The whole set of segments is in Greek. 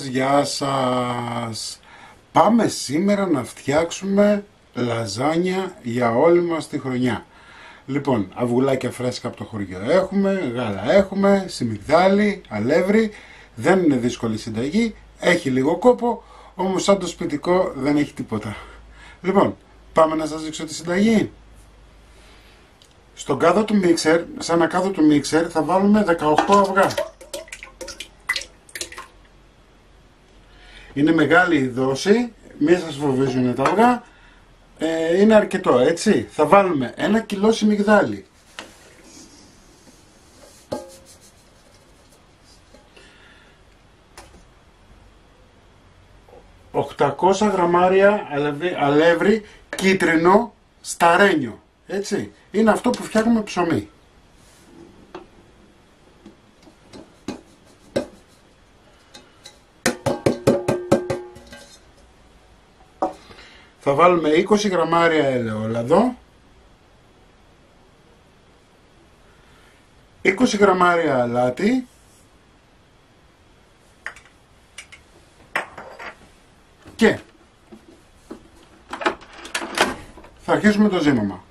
Γεια σας. Πάμε σήμερα να φτιάξουμε λαζάνια για όλη μας τη χρονιά. Λοιπόν, αυγουλάκια φρέσκα από το χωριό έχουμε, γάλα έχουμε, σιμιγδάλι, αλεύρι. Δεν είναι δύσκολη συνταγή, έχει λίγο κόπο, όμως σαν το σπιτικό δεν έχει τίποτα. Λοιπόν, πάμε να σας δείξω τη συνταγή. Στον κάδο του μίξερ, σε ένα κάδο του μίξερ θα βάλουμε 18 αυγά. Είναι μεγάλη η δόση, μην σας φοβίζουν τα αυγά, είναι αρκετό, έτσι. Θα βάλουμε 1 κιλό σιμιγδάλι, 800 γραμμάρια αλεύρι κίτρινο σταρένιο, έτσι. Είναι αυτό που φτιάχνουμε ψωμί. Θα βάλουμε 20 γραμμάρια ελαιόλαδο, 20 γραμμάρια αλάτι και θα αρχίσουμε το ζύμωμα.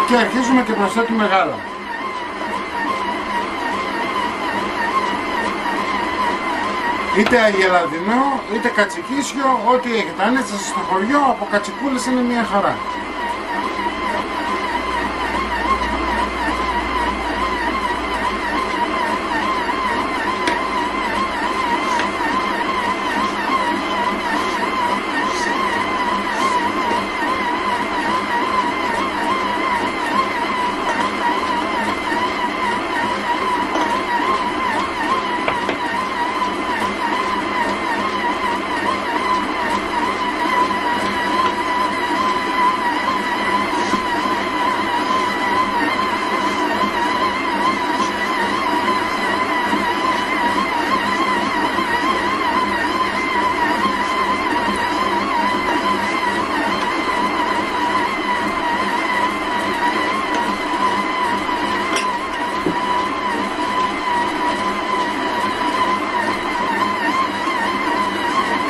Και αρχίζουμε και προσθέτουμε γάλα. Είτε αγελαδινό, είτε κατσικίσιο, ό,τι έχετε. Αν είστε στο χωριό, από κατσικούλες είναι μια χαρά.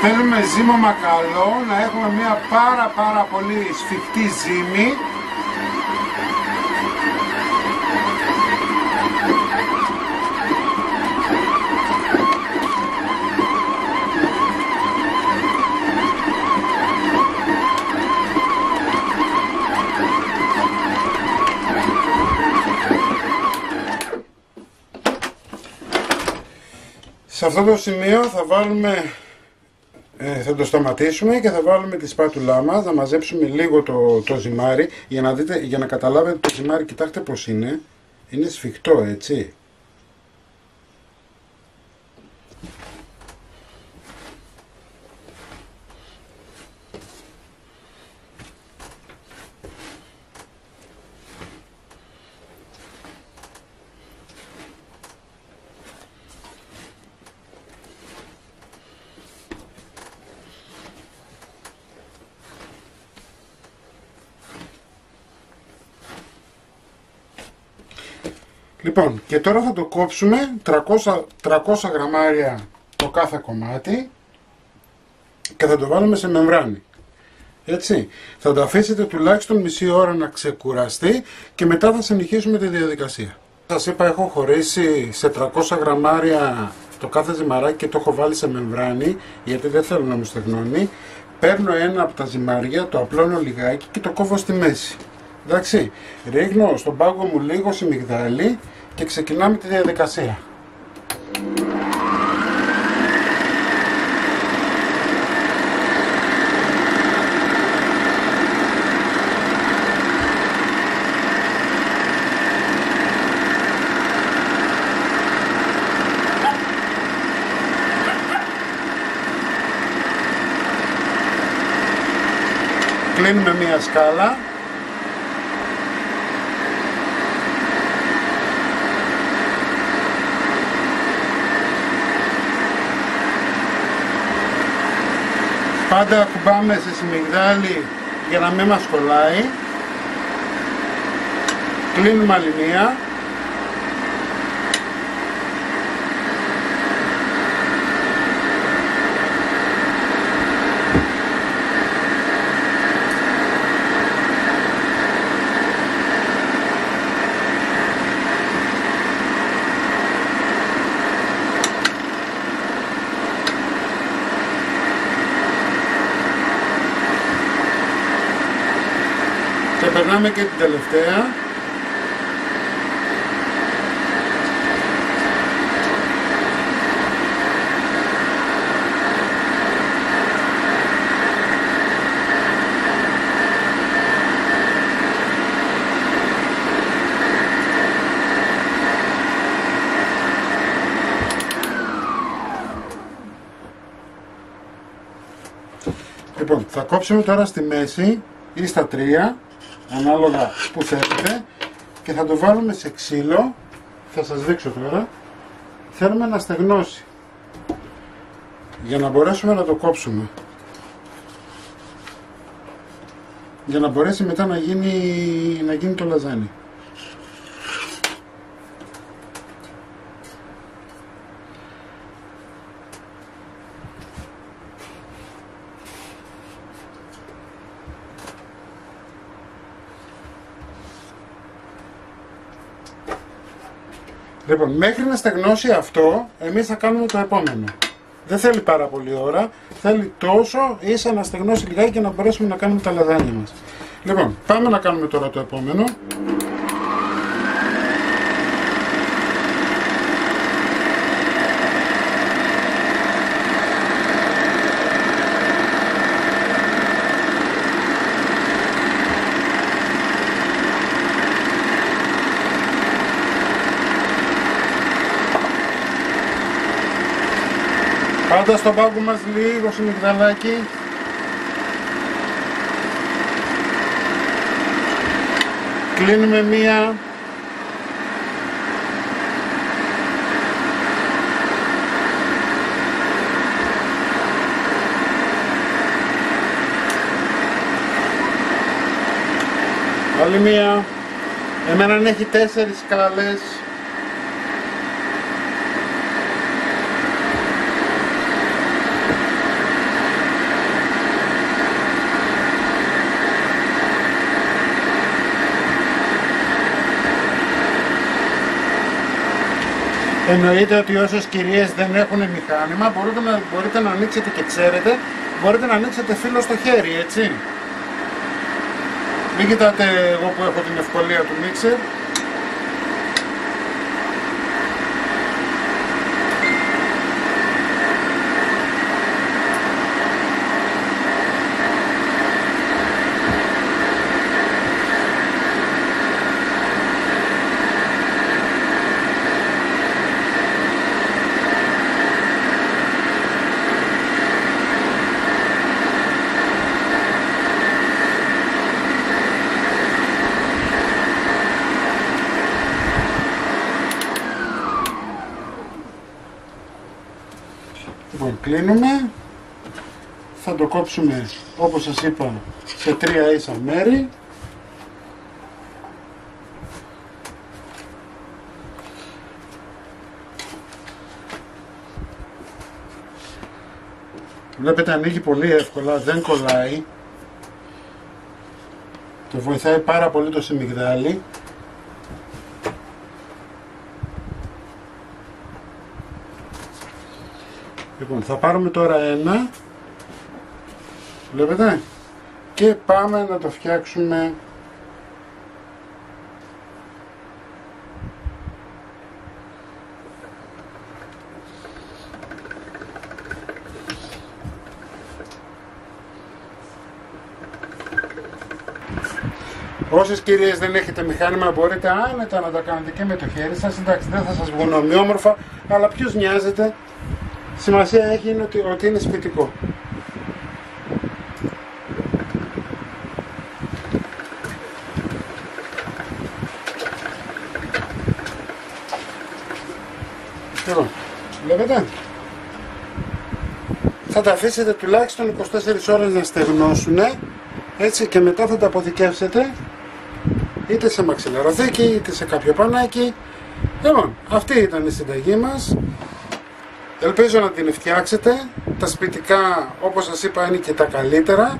Θέλουμε ζύμωμα καλό, να έχουμε μια πάρα πολύ σφιχτή ζύμη. Σε αυτό το σημείο θα βάλουμε... θα το σταματήσουμε και θα βάλουμε τη σπάτουλά μας, να μαζέψουμε λίγο το ζυμάρι για να δείτε, για να καταλάβετε το ζυμάρι. Κοιτάξτε πως είναι σφιχτό, έτσι. Λοιπόν, και τώρα θα το κόψουμε 300 γραμμάρια το κάθε κομμάτι και θα το βάλουμε σε μεμβράνη. Έτσι, θα το αφήσετε τουλάχιστον μισή ώρα να ξεκουραστεί και μετά θα συνεχίσουμε τη διαδικασία. Σας είπα, έχω χωρίσει σε 300 γραμμάρια το κάθε ζυμαράκι και το έχω βάλει σε μεμβράνη γιατί δεν θέλω να μου στεγνώνει. Παίρνω ένα από τα ζυμάρια, το απλώνω λιγάκι και το κόβω στη μέση. Εντάξει, ρίχνω στον πάγκο μου λίγο σιμιγδάλι και ξεκινάμε τη διαδικασία. Κλείνουμε μία σκάλα. Πάντα ακουμπάμε σε σιμιγδάλι για να μην μας κολλάει. Κλείνουμε άλλη μία. Και περνάμε και την τελευταία. Λοιπόν, θα κόψουμε τώρα στη μέση ή στα 3, ανάλογα που θέλετε, και θα το βάλουμε σε ξύλο. Θα σας δείξω τώρα. Θέλουμε να στεγνώσει για να μπορέσουμε να το κόψουμε, για να μπορέσει μετά να γίνει το λαζάνι. Λοιπόν, μέχρι να στεγνώσει αυτό, εμείς θα κάνουμε το επόμενο. Δεν θέλει πάρα πολύ ώρα, θέλει τόσο ίσα να στεγνώσει λιγάκι και να μπορέσουμε να κάνουμε τα λαδάνια μας. Λοιπόν, πάμε να κάνουμε τώρα το επόμενο. Πάντα στον πάγκο μας λίγο σιμιγδαλάκι. Κλείνουμε μία. Άλλη μία. Εμένα έχει 4 σκάλες. Εννοείται ότι όσες κυρίες δεν έχουν μηχάνημα μπορείτε να ανοίξετε, και ξέρετε, μπορείτε να ανοίξετε φύλλο στο χέρι, έτσι. Μην κοιτάτε εγώ που έχω την ευκολία του μίξερ. Λοιπόν, κλείνουμε. Θα το κόψουμε, όπως σας είπα, σε 3 ίσα μέρη. Βλέπετε, ανοίγει πολύ εύκολα, δεν κολλάει. Το βοηθάει πάρα πολύ το σιμιγδάλι. Λοιπόν, θα πάρουμε τώρα ένα, βλέπετε, και πάμε να το φτιάξουμε Όσες κυρίες δεν έχετε μηχάνημα, μπορείτε άνετα να τα κάνετε και με το χέρι σας. Εντάξει, δεν θα σας βγουν ομοιόμορφα, αλλά ποιος νοιάζεται. Σημασία έχει ότι είναι σπιτικό. Λοιπόν, βλέπετε. Θα τα αφήσετε τουλάχιστον 24 ώρες να στεγνώσουν, έτσι, και μετά θα τα αποθηκεύσετε είτε σε μαξιλαροθήκη είτε σε κάποιο πανάκι. Λοιπόν, αυτή ήταν η συνταγή μας. Ελπίζω να την φτιάξετε. Τα σπιτικά, όπως σας είπα, είναι και τα καλύτερα.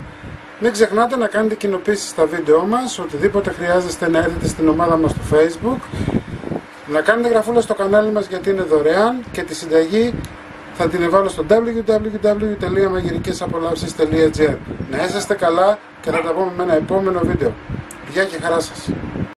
Μην ξεχνάτε να κάνετε κοινοποίησεις στα βίντεό μας. Οτιδήποτε χρειάζεστε να έρθετε στην ομάδα μας στο Facebook. Να κάνετε γραφούλα στο κανάλι μας γιατί είναι δωρεάν, και τη συνταγή θα την βάλω στο www.magirikesapolauses.gr. Να είσαστε καλά και θα τα πούμε με ένα επόμενο βίντεο. Γεια και χαρά σας.